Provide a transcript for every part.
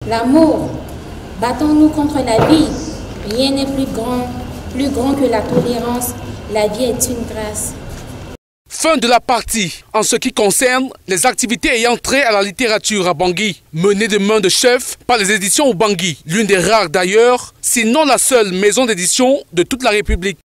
L'amour, battons-nous contre la vie. Rien n'est plus grand que la tolérance. La vie est une grâce. Fin de la partie en ce qui concerne les activités ayant trait à la littérature à Bangui, menées de main de chef par les éditions Ubangui, l'une des rares d'ailleurs, sinon la seule maison d'édition de toute la République.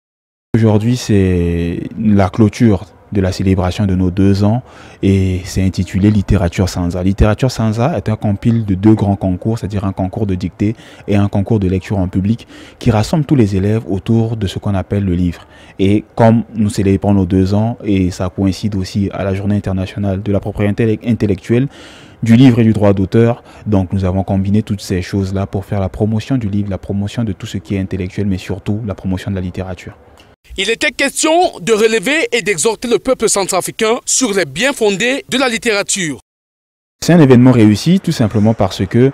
Aujourd'hui, c'est la clôture de la célébration de nos 2 ans et c'est intitulé Littérature Sansa. Littérature Sansa est un compile de 2 grands concours, c'est-à-dire un concours de dictée et un concours de lecture en public qui rassemble tous les élèves autour de ce qu'on appelle le livre. Et comme nous célébrons nos 2 ans et ça coïncide aussi à la journée internationale de la propriété intellectuelle, du livre et du droit d'auteur, donc nous avons combiné toutes ces choses-là pour faire la promotion du livre, la promotion de tout ce qui est intellectuel, mais surtout la promotion de la littérature. Il était question de relever et d'exhorter le peuple centrafricain sur les biens fondés de la littérature. C'est un événement réussi tout simplement parce que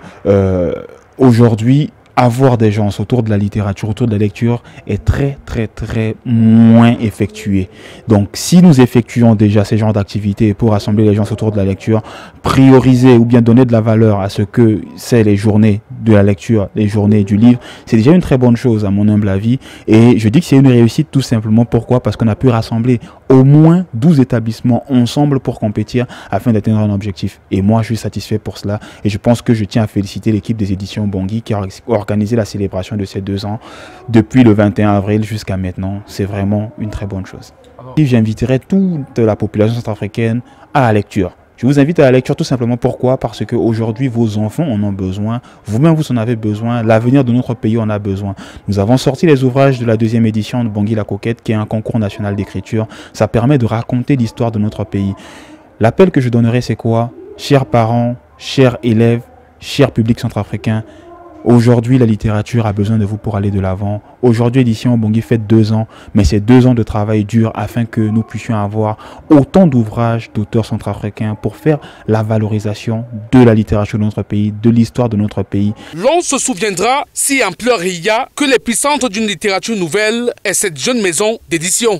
aujourd'hui, avoir des gens autour de la littérature, autour de la lecture est très moins effectué. Donc si nous effectuons déjà ces genres d'activités pour rassembler les gens autour de la lecture, prioriser ou bien donner de la valeur à ce que c'est les journées de la lecture, les journées du livre, c'est déjà une très bonne chose à mon humble avis. Et je dis que c'est une réussite tout simplement. Pourquoi? Parce qu'on a pu rassembler au moins 12 établissements ensemble pour compétir afin d'atteindre un objectif. Et moi, je suis satisfait pour cela. Et je pense que je tiens à féliciter l'équipe des éditions Bangui qui a organisé la célébration de ces 2 ans depuis le 21 avril jusqu'à maintenant. C'est vraiment une très bonne chose. J'inviterai toute la population centrafricaine à la lecture. Je vous invite à la lecture tout simplement. Pourquoi? Parce qu'aujourd'hui, vos enfants en ont besoin. Vous-même, vous en avez besoin. L'avenir de notre pays en a besoin. Nous avons sorti les ouvrages de la 2e édition de Bangui la Coquette, qui est un concours national d'écriture. Ça permet de raconter l'histoire de notre pays. L'appel que je donnerai, c'est quoi? Chers parents, chers élèves, chers publics centrafricains, aujourd'hui, la littérature a besoin de vous pour aller de l'avant. Aujourd'hui, l'édition Bangui fête 2 ans, mais c'est 2 ans de travail dur afin que nous puissions avoir autant d'ouvrages d'auteurs centrafricains pour faire la valorisation de la littérature de notre pays, de l'histoire de notre pays. L'on se souviendra, si ampleur il y a, que l'épicentre d'une littérature nouvelle est cette jeune maison d'édition.